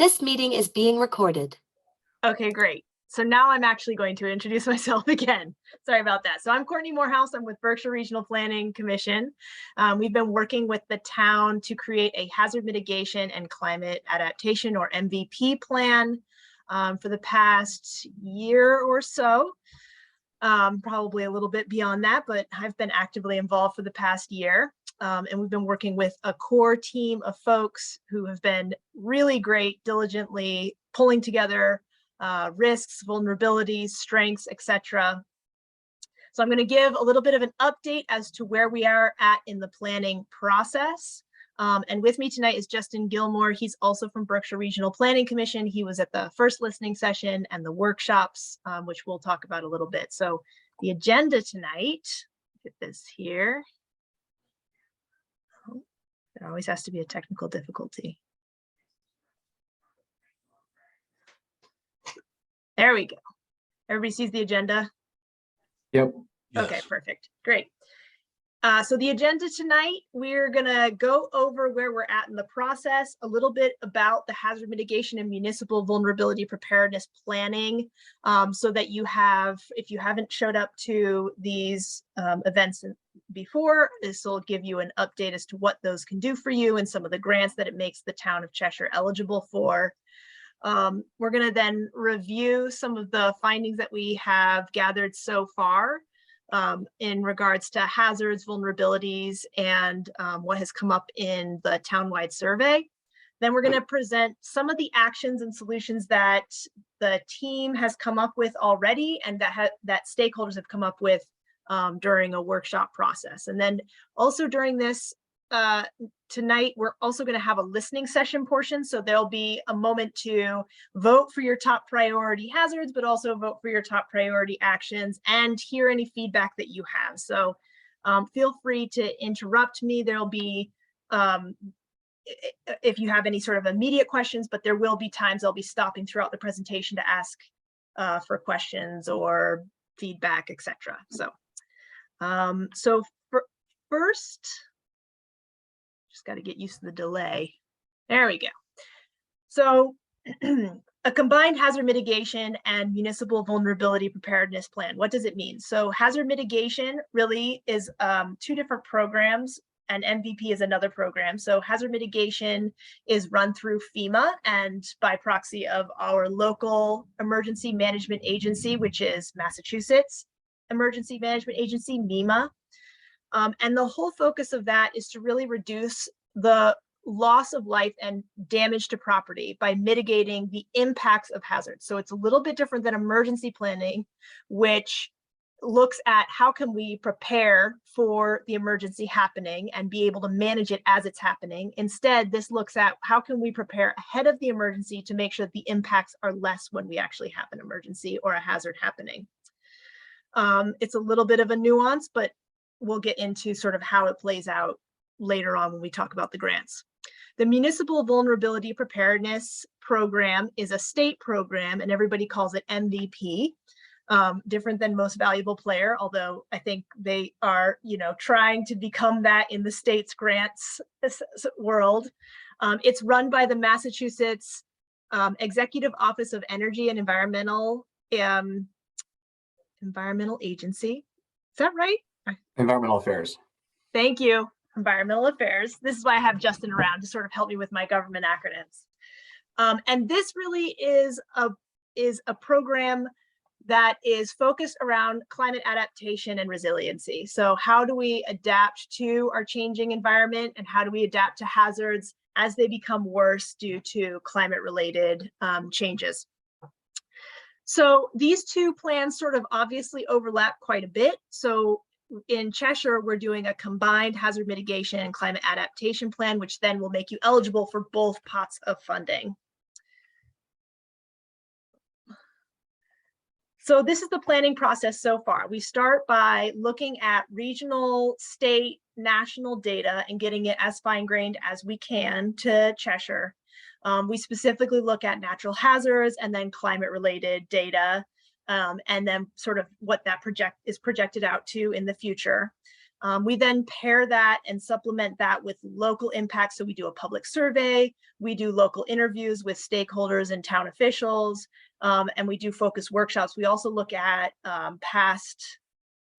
This meeting is being recorded. Okay, great. So now I'm actually going to introduce myself again. Sorry about that. So I'm Courtney Morehouse. I'm with Berkshire Regional Planning Commission. We've been working with the town to create a hazard mitigation and climate adaptation, or MVP plan, for the past year or so. Probably a little bit beyond that, but I've been actively involved for the past year. And we've been working with a core team of folks who have been really great, diligently pulling together risks, vulnerabilities, strengths, etc. So I'm going to give a little bit of an update as to where we are at in the planning process. And with me tonight is Justin Gilmore. He's also from Berkshire Regional Planning Commission. He was at the first listening session and the workshops, which we'll talk about a little bit. So the agenda tonight, get this here. Oh, there always has to be a technical difficulty. There we go. Everybody sees the agenda? Yep. Okay, Yes. perfect. Great. So the agenda tonight, we're going to go over where we're at in the process, a little bit about the hazard mitigation and municipal vulnerability preparedness planning, so that you have, if you haven't showed up to these events before, this will give you an update as to what those can do for you and some of the grants that it makes the town of Cheshire eligible for. We're going to then review some of the findings that we have gathered so far in regards to hazards, vulnerabilities, and what has come up in the townwide survey. Then we're going to present some of the actions and solutions that the team has come up with already and that stakeholders have come up with during a workshop process. And then also during this tonight, we're also going to have a listening session portion. So there'll be a moment to vote for your top priority hazards, but also vote for your top priority actions and hear any feedback that you have. So feel free to interrupt me. There'll be, if you have any sort of immediate questions, but there will be times I'll be stopping throughout the presentation to ask for questions or feedback, etc. So, first, just got to get used to the delay. There we go. So a combined hazard mitigation and municipal vulnerability preparedness plan. What does it mean? So hazard mitigation really is two different programs, and MVP is another program. So hazard mitigation is run through FEMA and by proxy of our local emergency management agency, which is Massachusetts Emergency Management Agency, MEMA. And the whole focus of that is to really reduce the loss of life and damage to property by mitigating the impacts of hazards. So it's a little bit different than emergency planning, which looks at how can we prepare for the emergency happening and be able to manage it as it's happening. Instead, this looks at how can we prepare ahead of the emergency to make sure that the impacts are less when we actually have an emergency or a hazard happening. It's a little bit of a nuance, but we'll get into sort of how it plays out later on when we talk about the grants. The Municipal Vulnerability Preparedness Program is a state program, and everybody calls it MVP, different than Most Valuable Player, although I think they are, trying to become that in the state's grants world. It's run by the Massachusetts Executive Office of Energy and Environmental Agency. Is that right? Environmental Affairs. Thank you. Environmental Affairs. This is why I have Justin around to sort of help me with my government acronyms. And this really is a program that is focused around climate adaptation and resiliency. So how do we adapt to our changing environment, and how do we adapt to hazards as they become worse due to climate-related changes? So these two plans sort of obviously overlap quite a bit. So in Cheshire, we're doing a combined hazard mitigation and climate adaptation plan, which then will make you eligible for both pots of funding. So this is the planning process so far. We start by looking at regional, state, national data and getting it as fine-grained as we can to Cheshire. We specifically look at natural hazards and then climate-related data, and then sort of what that is projected out to in the future. We then pair that and supplement that with local impacts. So we do a public survey, we do local interviews with stakeholders and town officials, and we do focus workshops. We also look at past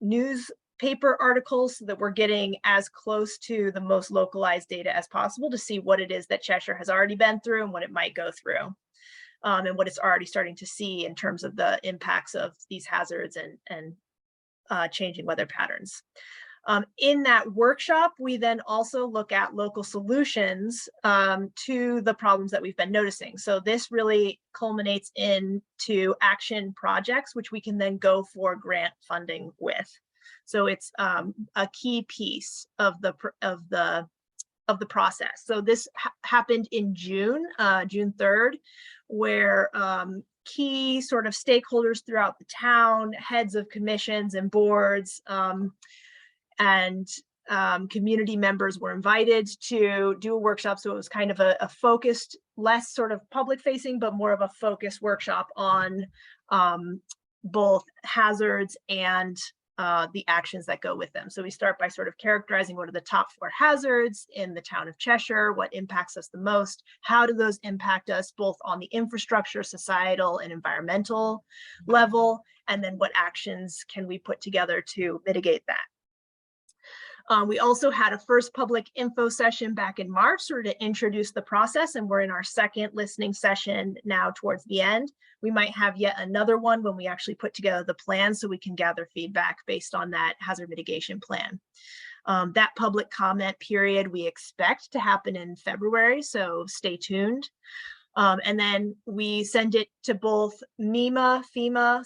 newspaper articles so that we're getting as close to the most localized data as possible to see what it is that Cheshire has already been through and what it might go through, and what it's already starting to see in terms of the impacts of these hazards and changing weather patterns. In that workshop, we then also look at local solutions to the problems that we've been noticing. So this really culminates into action projects, which we can then go for grant funding with. So it's a key piece of the process. So this happened in June 3rd, where key sort of stakeholders throughout the town, heads of commissions and boards, and community members were invited to do a workshop. So it was kind of a focused, less sort of public facing, but more of a focused workshop on both hazards and the actions that go with them. So we start by sort of characterizing what are the top 4 hazards in the town of Cheshire, what impacts us the most, how do those impact us both on the infrastructure, societal, and environmental level, and then what actions can we put together to mitigate that. We also had a first public info session back in March sort of to introduce the process, and we're in our second listening session now towards the end. We might have yet another one when we actually put together the plan so we can gather feedback based on that hazard mitigation plan. That public comment period we expect to happen in February, so stay tuned. And then we send it to both FEMA/FEMA,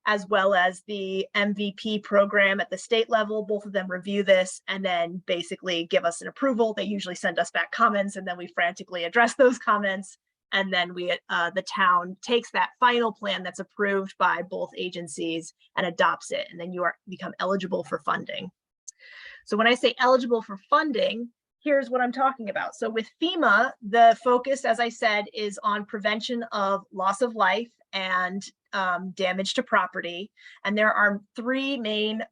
as well as the MVP program at the state level. Both of them review this and then basically give us an approval. They usually send us back comments, and then we frantically address those comments. And then the town takes that final plan that's approved by both agencies and adopts it. And then you become eligible for funding. So when I say eligible for funding, here's what I'm talking about. So with FEMA, the focus, as I said, is on prevention of loss of life and damage to property. And there are 3 main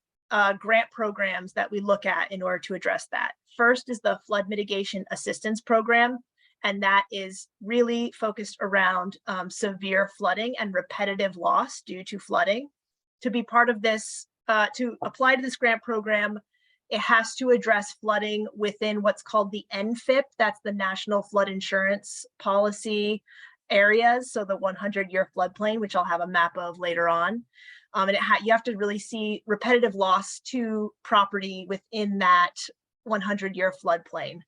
grant programs that we look at in order to address that. First is the Flood Mitigation Assistance Program, and that is really focused around severe flooding and repetitive loss due to flooding. To be part of this, to apply to this grant program, it has to address flooding within what's called the NFIP, that's the National Flood Insurance Policy areas, so the 100-year floodplain, which I'll have a map of later on. And you have to really see repetitive loss to property within that 100-year floodplain.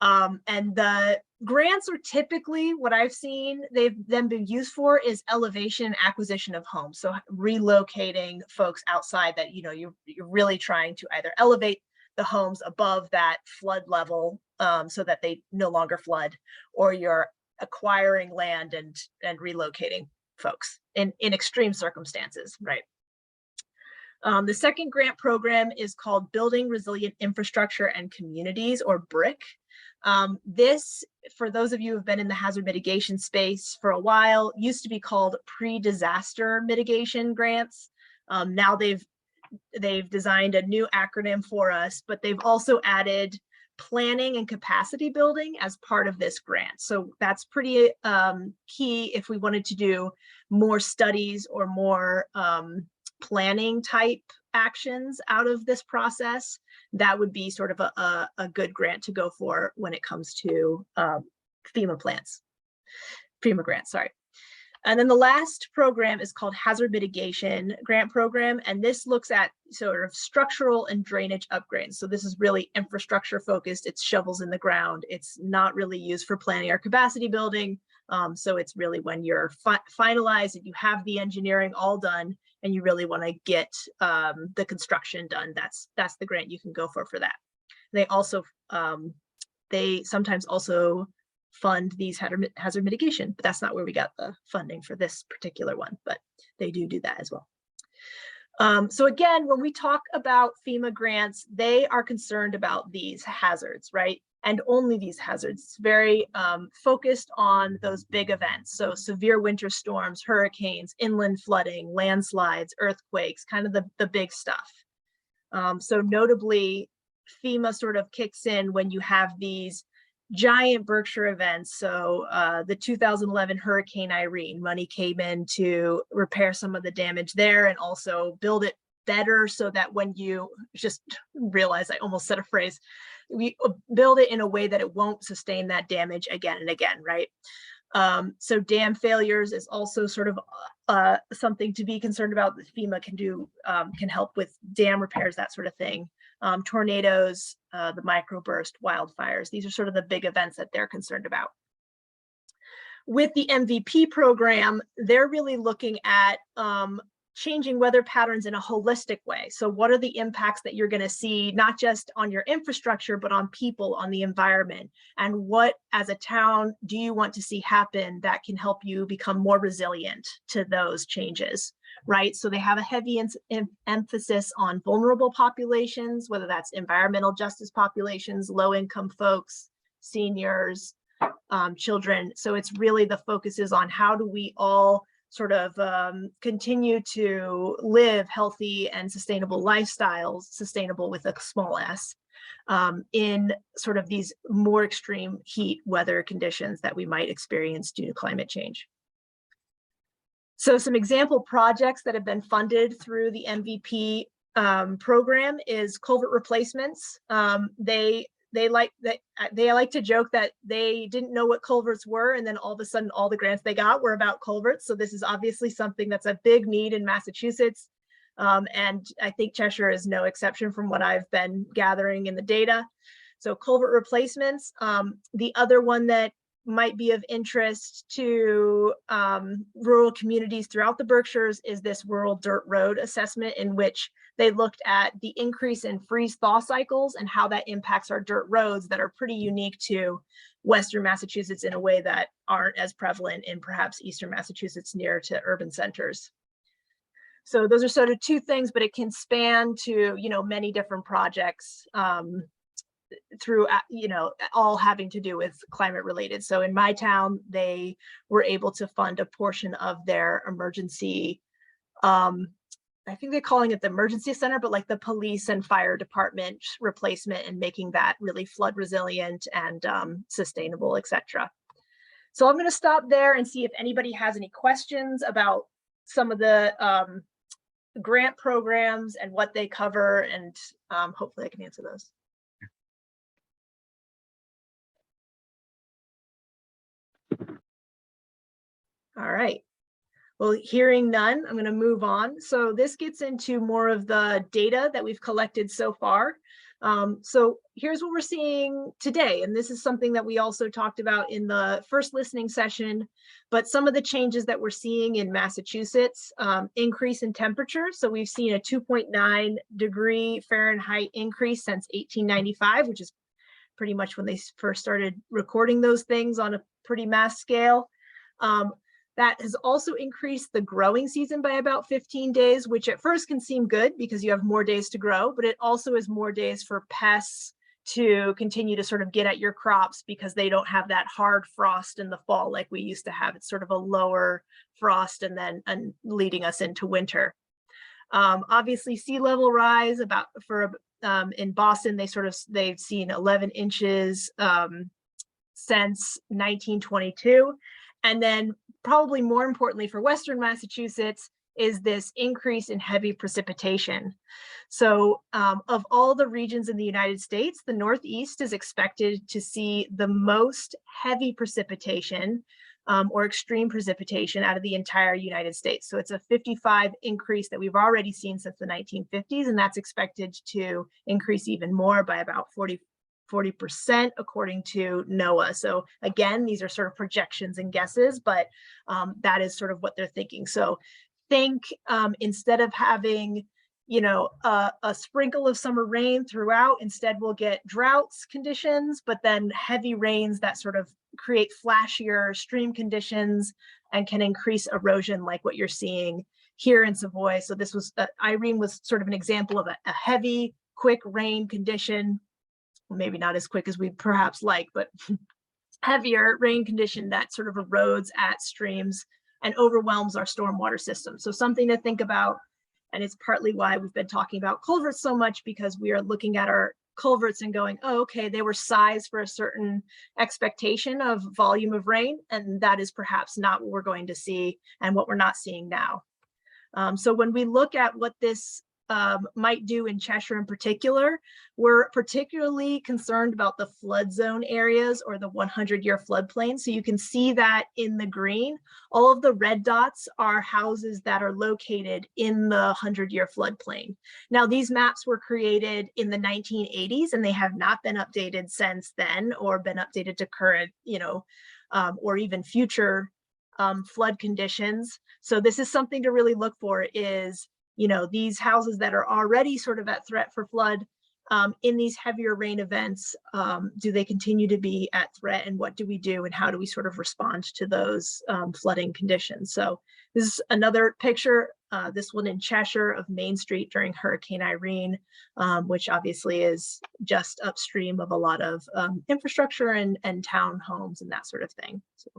And the grants are typically, what I've seen, they've then been used for is elevation and acquisition of homes. So relocating folks outside that, you're really trying to either elevate the homes above that flood level so that they no longer flood, or you're acquiring land and relocating folks in extreme circumstances, right? The second grant program is called Building Resilient Infrastructure and Communities, or BRIC. This, for those of you who have been in the hazard mitigation space for a while, used to be called pre-disaster mitigation grants. Now they've designed a new acronym for us, but they've also added planning and capacity building as part of this grant. So that's pretty key if we wanted to do more studies or more planning type actions out of this process. That would be sort of a good grant to go for when it comes to FEMA grants, sorry. And then the last program is called Hazard Mitigation Grant Program. And this looks at sort of structural and drainage upgrades. So this is really infrastructure focused. It's shovels in the ground. It's not really used for planning or capacity building. So it's really when you're finalized and you have the engineering all done and you really want to get the construction done, that's the grant you can go for that. They also, they sometimes also fund these hazard mitigation, but that's not where we got the funding for this particular one, but they do that as well. So again, when we talk about FEMA grants, they are concerned about these hazards, right? And only these hazards. It's very focused on those big events. So severe winter storms, hurricanes, inland flooding, landslides, earthquakes, kind of the big stuff. So notably, FEMA sort of kicks in when you have these giant Berkshire events. So the 2011 Hurricane Irene, money came in to repair some of the damage there and also build it better so that when you just realize I almost said a phrase, we build it in a way that it won't sustain that damage again and again, right? So dam failures is also sort of something to be concerned about that FEMA can do, can help with dam repairs, that sort of thing. Tornadoes, the microburst, wildfires, these are sort of the big events that they're concerned about. With the MVP program, they're really looking at changing weather patterns in a holistic way. So what are the impacts that you're going to see, not just on your infrastructure, but on people, on the environment? And what, as a town, do you want to see happen that can help you become more resilient to those changes, right? So they have a heavy emphasis on vulnerable populations, whether that's environmental justice populations, low-income folks, seniors, children. So it's really the focus is on how do we all sort of continue to live healthy and sustainable lifestyles, sustainable with a small s, in sort of these more extreme heat weather conditions that we might experience due to climate change. So some example projects that have been funded through the MVP program is culvert replacements. They like to joke that they didn't know what culverts were, and then all of a sudden all the grants they got were about culverts. So this is obviously something that's a big need in Massachusetts. And I think Cheshire is no exception from what I've been gathering in the data. So culvert replacements. The other one that might be of interest to rural communities throughout the Berkshires is this rural dirt road assessment, in which they looked at the increase in freeze-thaw cycles and how that impacts our dirt roads that are pretty unique to Western Massachusetts in a way that aren't as prevalent in perhaps Eastern Massachusetts near to urban centers. So those are sort of two things, but it can span to, you know, many different projects through, you know, all having to do with climate related. So in my town, they were able to fund a portion of their emergency, I think they're calling it the emergency center, but like the police and fire department replacement and making that really flood resilient and sustainable, etc. So I'm going to stop there and see if anybody has any questions about some of the grant programs and what they cover, and hopefully I can answer those. All right. Well, hearing none, I'm going to move on. So this gets into more of the data that we've collected so far. So here's what we're seeing today. And this is something that we also talked about in the first listening session, but some of the changes that we're seeing in Massachusetts, increase in temperature. So we've seen a 2.9 degree Fahrenheit increase since 1895, which is pretty much when they first started recording those things on a pretty mass scale. That has also increased the growing season by about 15 days, which at first can seem good because you have more days to grow, but it also is more days for pests to continue to sort of get at your crops because they don't have that hard frost in the fall like we used to have. It's sort of a lower frost and then leading us into winter. Obviously, sea level rise in Boston, they've seen 11 inches since 1922. And then probably more importantly for Western Massachusetts is this increase in heavy precipitation. So of all the regions in the United States, the Northeast is expected to see the most heavy precipitation or extreme precipitation out of the entire United States. So it's a 55 increase that we've already seen since the 1950s, and that's expected to increase even more by about 40% according to NOAA. So again, these are sort of projections and guesses, but that is sort of what they're thinking. So think instead of having, you know, a sprinkle of summer rain throughout, instead we'll get droughts conditions, but then heavy rains that sort of create flashier stream conditions and can increase erosion like what you're seeing here in Savoy. So this was, Irene was sort of an example of a heavy, quick rain condition. Maybe not as quick as we perhaps like, but heavier rain condition that sort of erodes at streams and overwhelms our stormwater system. So something to think about And it's partly why we've been talking about culverts so much, because we are looking at our culverts and going, oh, okay, they were sized for a certain expectation of volume of rain, and that is perhaps not what we're going to see and what we're not seeing now. So when we look at what this might do in Cheshire in particular, we're particularly concerned about the flood zone areas or the 100-year floodplain. So you can see that in the green, all of the red dots are houses that are located in the 100-year floodplain. Now, these maps were created in the 1980s and they have not been updated since then or been updated to current, or even future flood conditions. So this is something to really look for is, these houses that are already sort of at threat for flood in these heavier rain events, do they continue to be at threat, and what do we do and how do we sort of respond to those flooding conditions? So this is another picture, this one in Cheshire of Main Street during Hurricane Irene, which obviously is just upstream of a lot of infrastructure and townhomes and that sort of thing. So.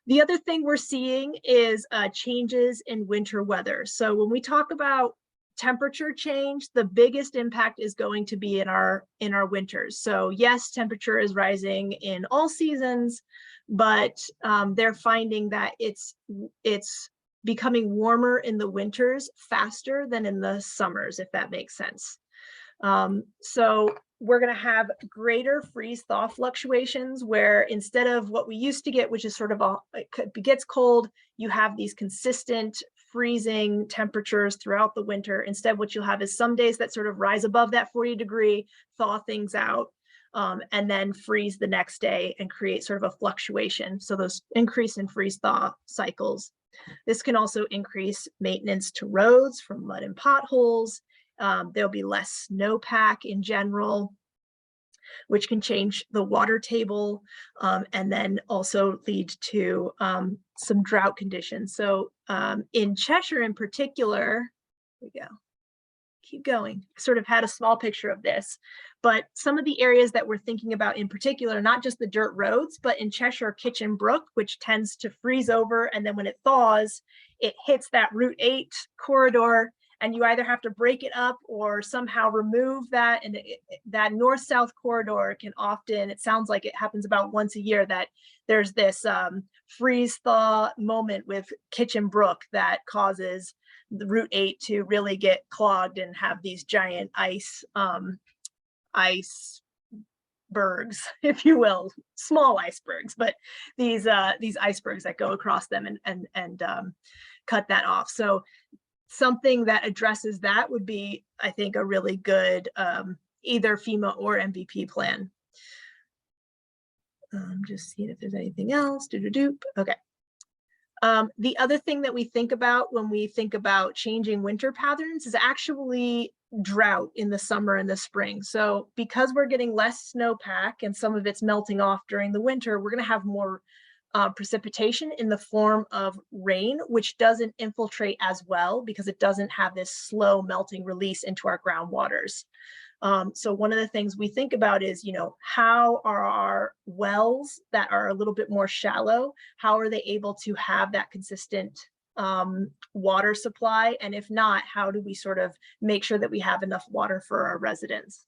The other thing we're seeing is changes in winter weather. So when we talk about temperature change, the biggest impact is going to be in our winters. So yes, temperature is rising in all seasons, but they're finding that it's becoming warmer in the winters faster than in the summers, if that makes sense. So we're going to have greater freeze thaw fluctuations where instead of what we used to get, which is sort of it gets cold, you have these consistent freezing temperatures throughout the winter. Instead, what you'll have is some days that sort of rise above that 40-degree, thaw things out, and then freeze the next day and create sort of a fluctuation. So those increase in freeze thaw cycles. This can also increase maintenance to roads from mud and potholes. There'll be less snowpack in general, which can change the water table and then also lead to some drought conditions. So in Cheshire in particular, here we go. Keep going. I sort of had a small picture of this, but some of the areas that we're thinking about in particular, not just the dirt roads, but in Cheshire, Kitchen Brook, which tends to freeze over, and then when it thaws, it hits that Route 8 corridor, and you either have to break it up or somehow remove that. And that north-south corridor can often, it sounds like it happens about once a year, that there's this freeze-thaw moment with Kitchen Brook that causes the Route 8 to really get clogged and have these giant icebergs, if you will, small icebergs, but these icebergs that go across them and cut that off. So something that addresses that would be, I think, a really good either FEMA or MVP plan. Just seeing if there's anything else. Okay. The other thing that we think about when we think about changing winter patterns is actually drought in the summer and the spring. So because we're getting less snowpack and some of it's melting off during the winter, we're going to have more precipitation in the form of rain, which doesn't infiltrate as well because it doesn't have this slow melting release into our groundwaters. So one of the things we think about is, how are our wells that are a little bit more shallow, how are they able to have that consistent water supply? And if not, how do we sort of make sure that we have enough water for our residents?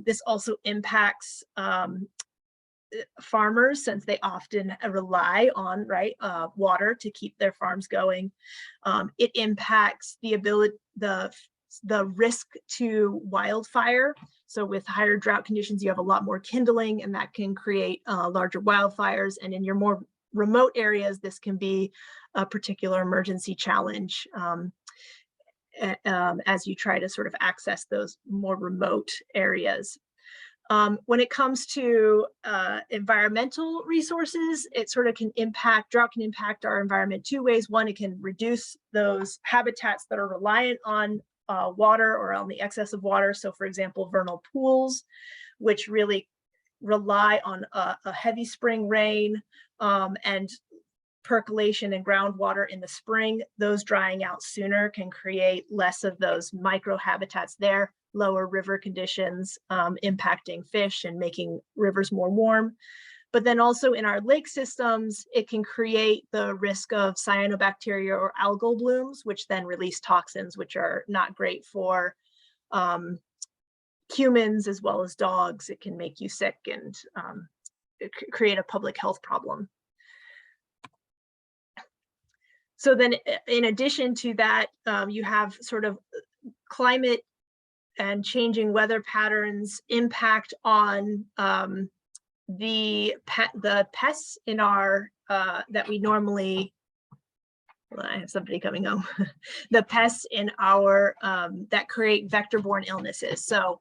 This also impacts farmers, since they often rely on water to keep their farms going. It impacts the ability, the risk to wildfire. So with higher drought conditions, you have a lot more kindling, and that can create larger wildfires. And in your more remote areas, this can be a particular emergency challenge as you try to sort of access those more remote areas. When it comes to environmental resources, it sort of drought can impact our environment two ways. One, it can reduce those habitats that are reliant on water or on the excess of water. So for example, vernal pools, which really rely on a heavy spring rain and percolation and groundwater in the spring. Those drying out sooner can create less of those microhabitats there, lower river conditions impacting fish and making rivers more warm. But then also in our lake systems, it can create the risk of cyanobacteria or algal blooms, which then release toxins, which are not great for humans as well as dogs. It can make you sick and create a public health problem. So then in addition to that, you have sort of climate and changing weather patterns impact on the pests in our, that we normally, well, I have somebody coming home, the pests in our, that create vector-borne illnesses. So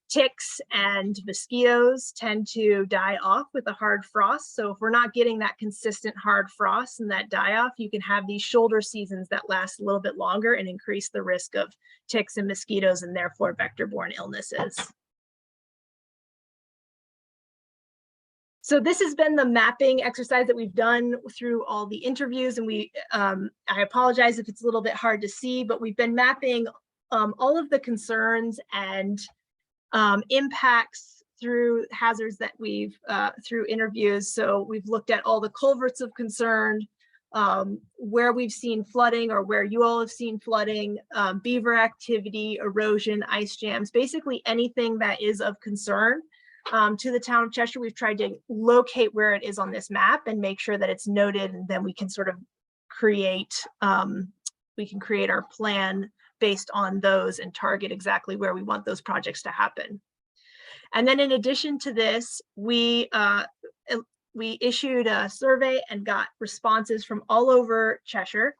ticks and mosquitoes tend to die off with a hard frost. So if we're not getting that consistent hard frost and that die off, you can have these shoulder seasons that last a little bit longer and increase the risk of ticks and mosquitoes and therefore vector-borne illnesses. So this has been the mapping exercise that we've done through all the interviews, and I apologize if it's a little bit hard to see, but we've been mapping all of the concerns and impacts through hazards that we've through interviews. So we've looked at all the culverts of concern, where we've seen flooding or where you all have seen flooding, beaver activity, erosion, ice jams, basically anything that is of concern to the town of Cheshire. We've tried to locate where it is on this map and make sure that it's noted, and then we can sort of create our plan based on those and target exactly where we want those projects to happen. And then in addition to this, we issued a survey and got responses from all over Cheshire.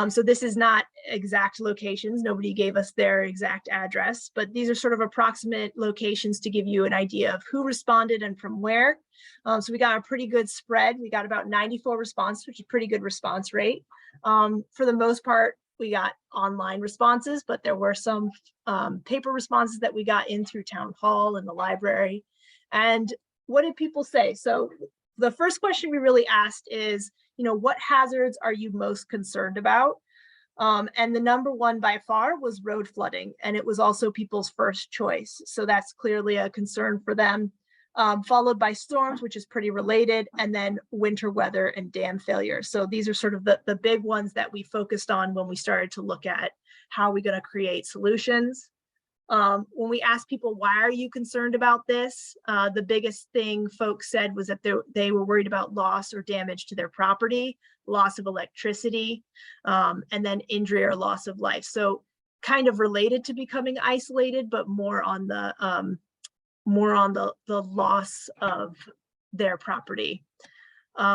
So this is not exact locations. Nobody gave us their exact address, but these are sort of approximate locations to give you an idea of who responded and from where. So we got a pretty good spread. We got about 94 responses, which is a pretty good response rate. For the most part, we got online responses, but there were some paper responses that we got in through town hall and the library. And what did people say? So the first question we really asked is, what hazards are you most concerned about? And the number one by far was road flooding, and it was also people's first choice. So that's clearly a concern for them, followed by storms, which is pretty related, and then winter weather and dam failure. So these are sort of the big ones that we focused on when we started to look at how we're going to create solutions. When we asked people, why are you concerned about this? The biggest thing folks said was that they were worried about loss or damage to their property, loss of electricity, and then injury or loss of life. So kind of related to becoming isolated, but more on the loss of their property.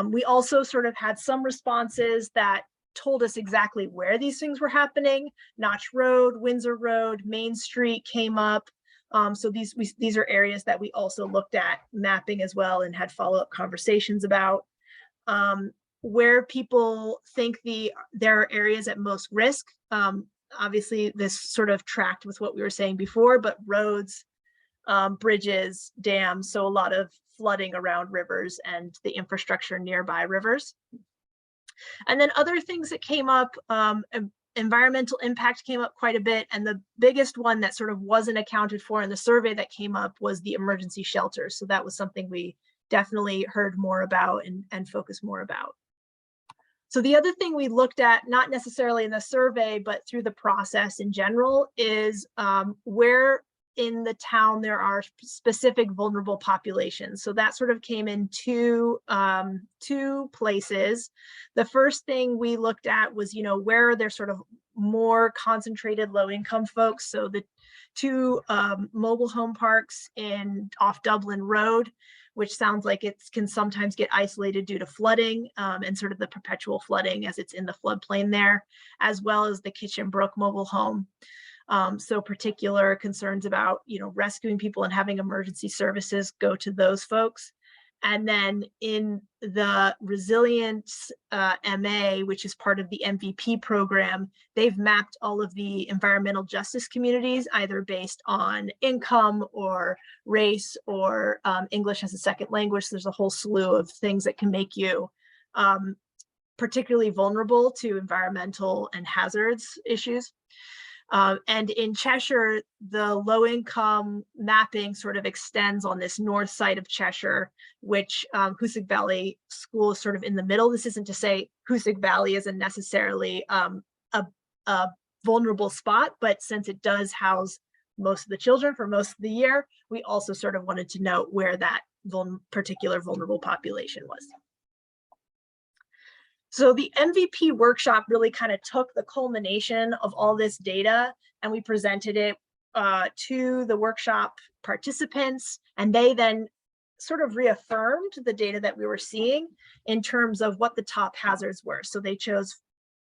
We also sort of had some responses that told us exactly where these things were happening. Notch Road, Windsor Road, Main Street came up. So these are areas that we also looked at mapping as well and had follow-up conversations about. Where people think there are areas at most risk. Obviously, this sort of tracked with what we were saying before, but roads, bridges, dams, so a lot of flooding around rivers and the infrastructure nearby rivers. And then other things that came up, environmental impact came up quite a bit. And the biggest one that sort of wasn't accounted for in the survey that came up was the emergency shelters. So that was something we definitely heard more about and focused more about. So the other thing we looked at, not necessarily in the survey, but through the process in general, is where in the town there are specific vulnerable populations. So that sort of came in two places. The first thing we looked at was, where are there sort of more concentrated low-income folks. So the two mobile home parks off Dublin Road, which sounds like it can sometimes get isolated due to flooding and sort of the perpetual flooding as it's in the floodplain there, as well as the Kitchen Brook mobile home. So particular concerns about, rescuing people and having emergency services go to those folks. And then in the Resilience MA, which is part of the MVP program, they've mapped all of the environmental justice communities, either based on income or race or English as a second language. So there's a whole slew of things that can make you particularly vulnerable to environmental and hazards issues. And in Cheshire, the low-income mapping sort of extends on this north side of Cheshire, which Hoosick Valley School is sort of in the middle. This isn't to say Hoosick Valley isn't necessarily a vulnerable spot, but since it does house most of the children for most of the year, we also sort of wanted to note where that particular vulnerable population was. So the MVP workshop really kind of took the culmination of all this data and we presented it to the workshop participants, and they then sort of reaffirmed the data that we were seeing in terms of what the top hazards were. So they chose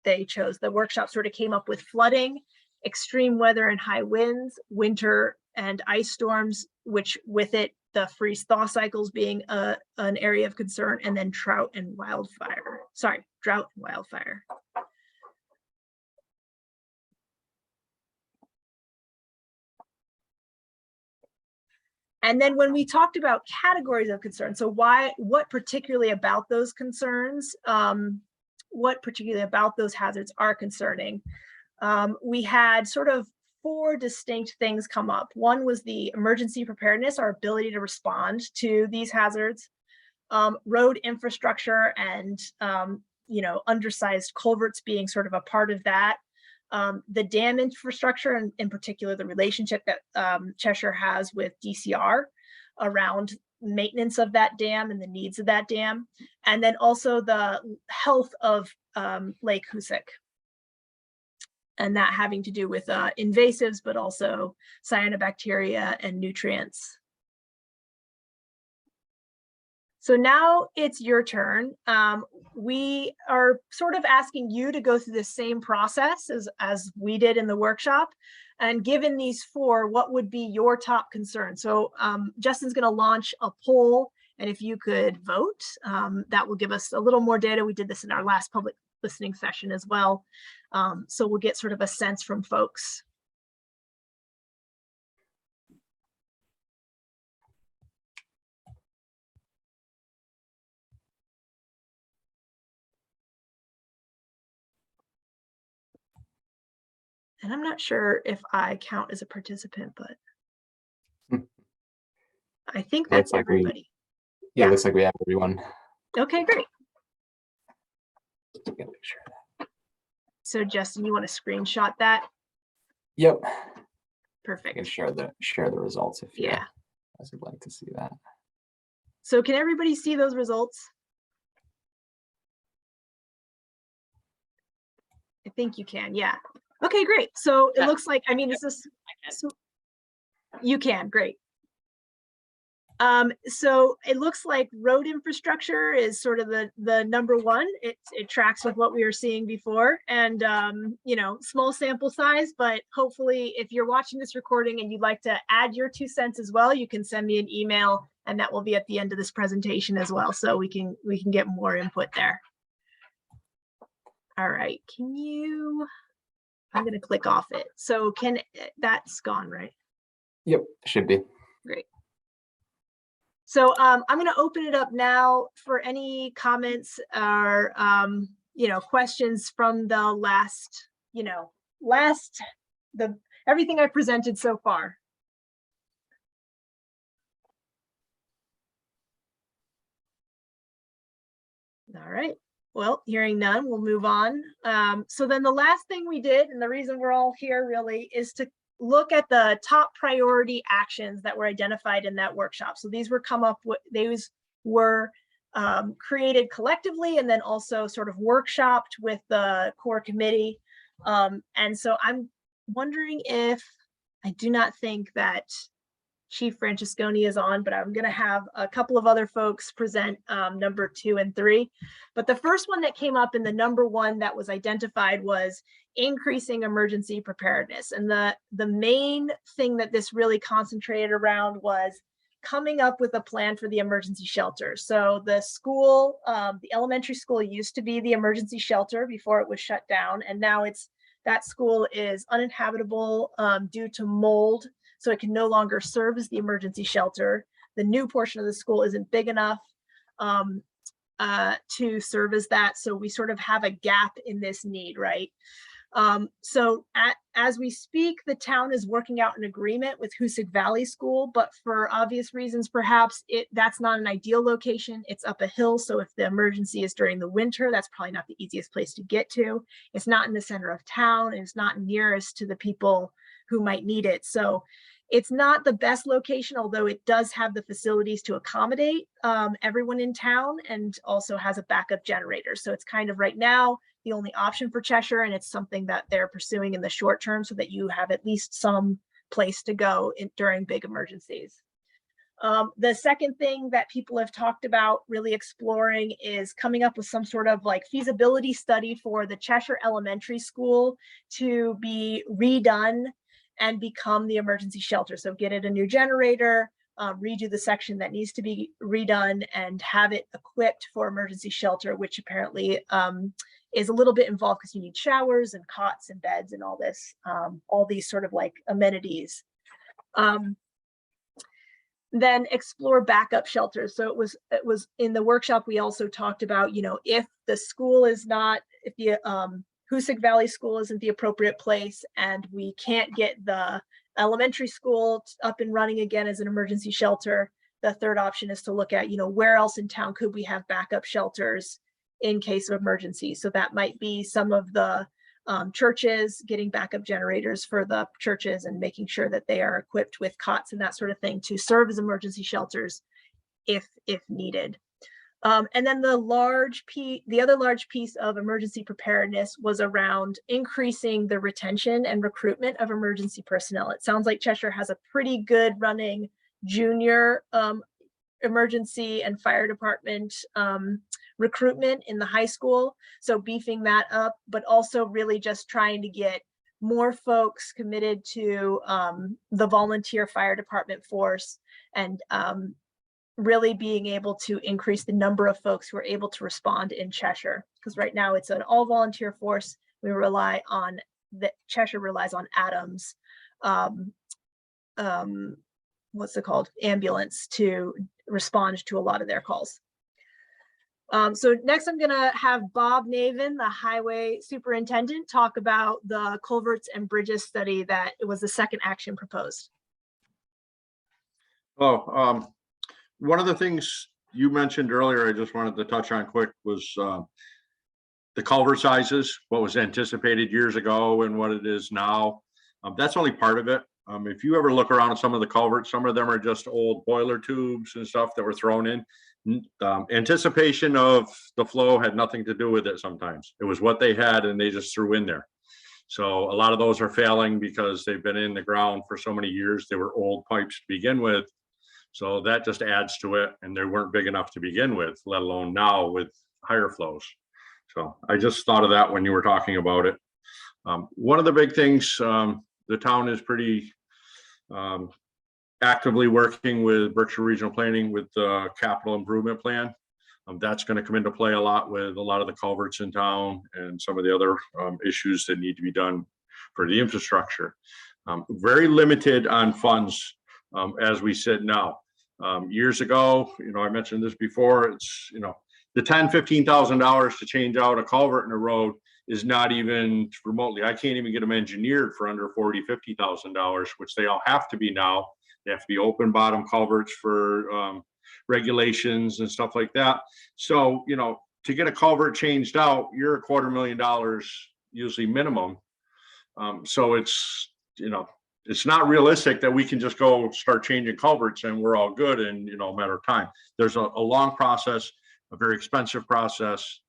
the workshop sort of came up with flooding, extreme weather and high winds, winter and ice storms, which with it, the freeze-thaw cycles being an area of concern, and then drought and wildfire. And then when we talked about categories of concern, so what particularly about those concerns, what particularly about those hazards are concerning, we had sort of 4 distinct things come up. One was the emergency preparedness, our ability to respond to these hazards, road infrastructure and undersized culverts being sort of a part of that, the dam infrastructure, and in particular the relationship that Cheshire has with DCR around maintenance of that dam and the needs of that dam, and then also the health of Lake Hoosick, and that having to do with invasives, but also cyanobacteria and nutrients. So now it's your turn. We are sort of asking you to go through the same process as we did in the workshop. And given these 4, what would be your top concern? So Justin's going to launch a poll, and if you could vote, that will give us a little more data. We did this in our last public listening session as well. So we'll get sort of a sense from folks. And I'm not sure if I count as a participant, but I think that's like everybody. Yeah, it looks like we have everyone. Okay, great. Get a picture of that. So Justin, you want to screenshot that? Yep. I Perfect. can share the results if you guys would like to see that. So can everybody see those results? I think you can, yeah. Okay, great. So it looks like, I mean, this is, so you can, great. So it looks like road infrastructure is sort of the number one. It tracks with what we were seeing before, and small sample size, but hopefully if you're watching this recording and you'd like to add your 2 cents as well, you can send me an email, and that will be at the end of this presentation as well, so we can get more input there. All right, I'm going to click off it. So that's gone, right? Yep, should be. Great. So I'm going to open it up now for any comments or questions from the everything I presented so far. All right. Well, hearing none, we'll move on. So then the last thing we did, and the reason we're all here really, is to look at the top priority actions that were identified in that workshop. So these were created collectively and then also sort of workshopped with the core committee. And so I'm wondering if, I do not think that Chief Francesconi is on, but I'm going to have a couple of other folks present number 2 and 3. But the first one that came up in the number 1 that was identified was increasing emergency preparedness. And the main thing that this really concentrated around was coming up with a plan for the emergency shelter. So the school, the elementary school used to be the emergency shelter before it was shut down. And now that school is uninhabitable due to mold. So it can no longer serve as the emergency shelter. The new portion of the school isn't big enough to serve as that. So we sort of have a gap in this need, right? So as we speak, the town is working out an agreement with Hoosick Valley School, but for obvious reasons, perhaps that's not an ideal location. It's up a hill, so if the emergency is during the winter, that's probably not the easiest place to get to. It's not in the center of town, and it's not nearest to the people who might need it. So it's not the best location, although it does have the facilities to accommodate everyone in town, and also has a backup generator. So it's kind of right now the only option for Cheshire, and it's something that they're pursuing in the short term so that you have at least some place to go during big emergencies. The second thing that people have talked about really exploring is coming up with some sort of like feasibility study for the Cheshire Elementary School to be redone and become the emergency shelter. So get it a new generator, redo the section that needs to be redone, and have it equipped for emergency shelter, which apparently is a little bit involved because you need showers and cots and beds and all this, all these sort of like amenities. Then explore backup shelters. So it was in the workshop, we also talked about, you know, if the school is not, if the Hoosick Valley School isn't the appropriate place and we can't get the elementary school up and running again as an emergency shelter, the third option is to look at, you know, where else in town could we have backup shelters in case of emergency. So that might be some of the churches, getting backup generators for the churches and making sure that they are equipped with cots and that sort of thing to serve as emergency shelters if needed. And then the other large piece of emergency preparedness was around increasing the retention and recruitment of emergency personnel. It sounds like Cheshire has a pretty good running junior emergency and fire department recruitment in the high school. So beefing that up, but also really just trying to get more folks committed to the volunteer fire department force, and really being able to increase the number of folks who are able to respond in Cheshire. Because right now it's an all volunteer force. We rely on Cheshire relies on Adams, what's it called? Ambulance to respond to a lot of their calls. So next I'm gonna have Bob Navin, the highway superintendent, talk about the culverts and bridges study that it was the second action proposed. Oh, one of the things you mentioned earlier, I just wanted to touch on quick, was the culvert sizes, what was anticipated years ago and what it is now. That's only part of it. If you ever look around at some of the culverts, some of them are just old boiler tubes and stuff that were thrown in. Anticipation of the flow had nothing to do with it sometimes. It was what they had and they just threw in there. So a lot of those are failing because they've been in the ground for so many years. They were old pipes to begin with. So that just adds to it, and they weren't big enough to begin with, let alone now with higher flows. So I just thought of that when you were talking about it. One of the big things, the town is pretty actively working with Berkshire Regional Planning with the capital improvement plan. That's going to come into play a lot with a lot of the culverts in town and some of the other issues that need to be done for the infrastructure. Very limited on funds as we sit now. Years ago, you know, I mentioned this before, it's, you know, the $10,000–$15,000 to change out a culvert in a road is not even remotely. I can't even get them engineered for under $40–$50,000, which they all have to be now. They have to be open bottom culverts for regulations and stuff like that. So, you know, to get a culvert changed out, you're $250,000 usually minimum. So it's, you know, it's not realistic that we can just go start changing culverts and we're all good in, you know, a matter of time. There's a long process, a very expensive process.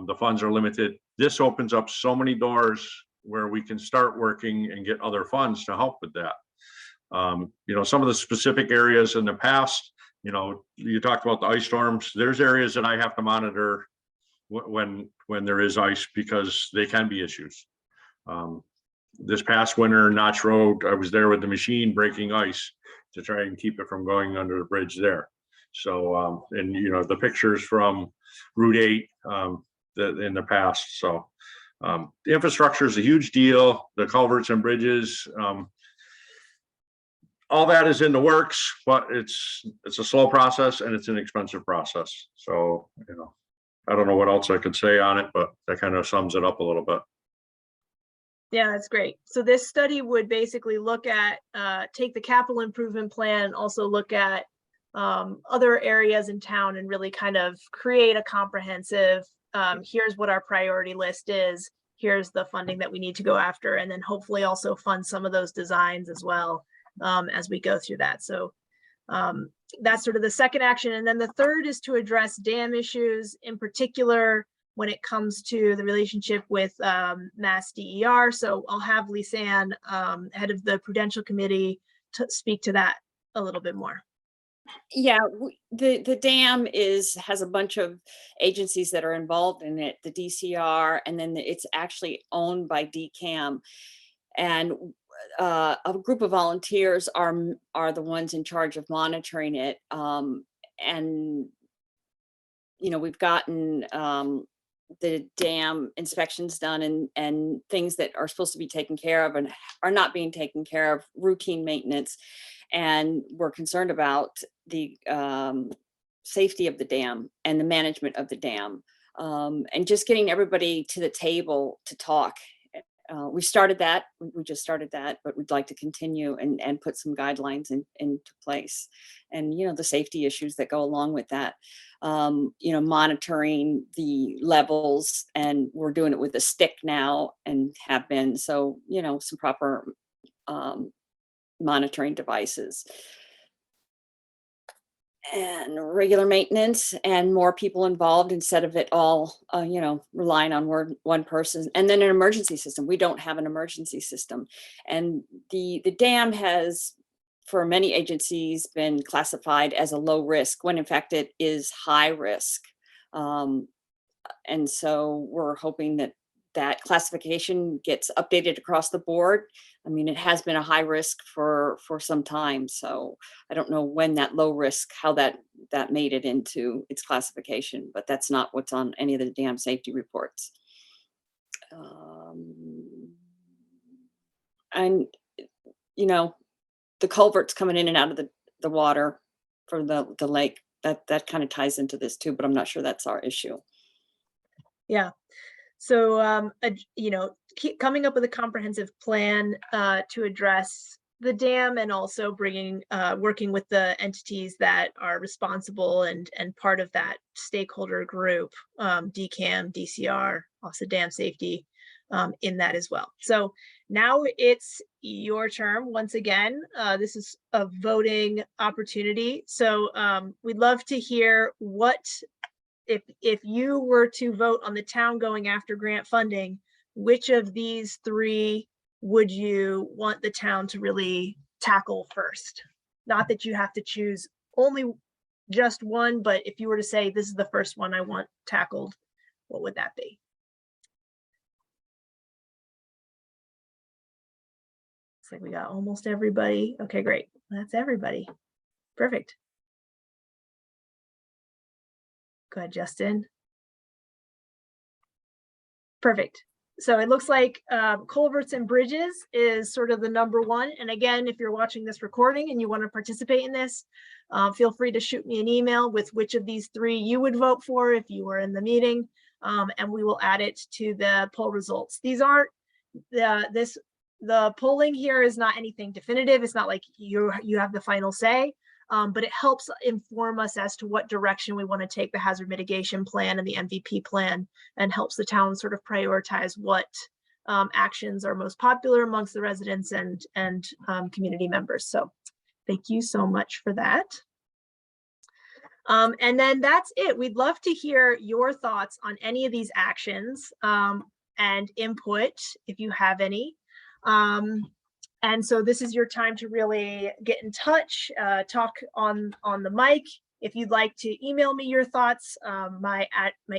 The funds are limited. This opens up so many doors where we can start working and get other funds to help with that. You know, some of the specific areas in the past, you know, you talked about the ice storms. There's areas that I have to monitor when there is ice because they can be issues. This past winter, Notch Road, I was there with the machine breaking ice to try and keep it from going under the bridge there. So, and you know, the pictures from Route 8 in the past. So the infrastructure is a huge deal. The culverts and bridges, all that is in the works, but it's a slow process and it's an expensive process. So, you know, I don't know what else I could say on it, but that kind of sums it up a little bit. Yeah, that's great. So this study would basically look at, take the capital improvement plan, also look at other areas in town and really kind of create a comprehensive, here's what our priority list is, here's the funding that we need to go after, and then hopefully also fund some of those designs as well as we go through that. So that's sort of the second action. And then the third is to address dam issues, in particular when it comes to the relationship with Mass DER. So I'll have Lisanne, head of the Prudential Committee, to speak to that a little bit more. Yeah, the dam has a bunch of agencies that are involved in it, the DCR, and then it's actually owned by DCAM. And a group of volunteers are the ones in charge of monitoring it. And, you know, we've gotten the dam inspections done and things that are supposed to be taken care of and are not being taken care of, routine maintenance. And we're concerned about the safety of the dam and the management of the dam, and just getting everybody to the table to talk. We started that, we just started that, but we'd like to continue and put some guidelines into place. And, you know, the safety issues that go along with that, you know, monitoring the levels, and we're doing it with a stick now and have been, so, you know, some proper monitoring devices. And regular maintenance and more people involved instead of it all, you know, relying on one person. And then an emergency system. We don't have an emergency system. And the dam has, for many agencies, been classified as a low risk when in fact it is high risk. And so we're hoping that that classification gets updated across the board. I mean, it has been a high risk for some time, so I don't know when that low risk, how that made it into its classification, but that's not what's on any of the dam safety reports. And, you know, the culverts coming in and out of the water for the lake, that kind of ties into this too, but I'm not sure that's our issue. Yeah. So, you know, keep coming up with a comprehensive plan to address the dam, and also bringing, working with the entities that are responsible and part of that stakeholder group, DCAM, DCR, also dam safety, in that as well. So now it's your term once again. This is a voting opportunity. So we'd love to hear what, if you were to vote on the town going after grant funding, which of these three would you want the town to really tackle first? Not that you have to choose only just one, but if you were to say, this is the first one I want tackled, what would that be? Looks like we got almost everybody. Okay, great. That's everybody. Perfect. Go ahead, Justin. Perfect. So it looks like culverts and bridges is sort of the number one. And again, if you're watching this recording and you want to participate in this, feel free to shoot me an email with which of these three you would vote for if you were in the meeting, and we will add it to the poll results. These aren't the polling here is not anything definitive. It's not like you have the final say. But it helps inform us as to what direction we want to take the hazard mitigation plan and the MVP plan, and helps the town sort of prioritize what actions are most popular amongst the residents and community members. So thank you so much for that. And then that's it. We'd love to hear your thoughts on any of these actions and input if you have any. And so this is your time to really get in touch, talk on the mic. If you'd like to email me your thoughts, my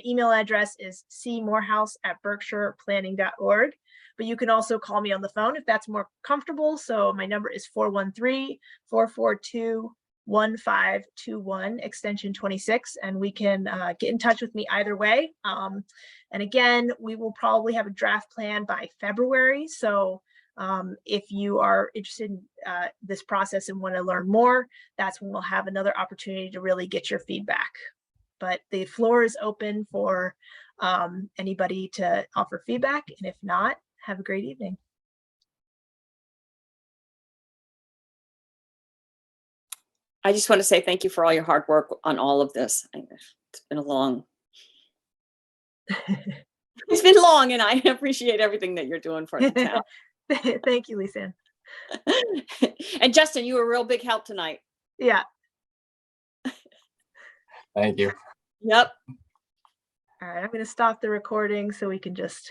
email address is cmorehouse@berkshireplanning.org. But you can also call me on the phone if that's more comfortable. So my number is 413-442-1521, extension 26, and we can get in touch with me either way. And again, we will probably have a draft plan by February. So if you are interested in this process and want to learn more, that's when we'll have another opportunity to really get your feedback. But the floor is open for anybody to offer feedback. And if not, have a great evening. I just want to say thank you for all your hard work on all of this. It's been it's been long, and I appreciate everything that you're doing for the town. Thank you, Lisanne. And Justin, you were a real big help tonight. Yeah. Thank you. Yep. All right, I'm going to stop the recording so we can just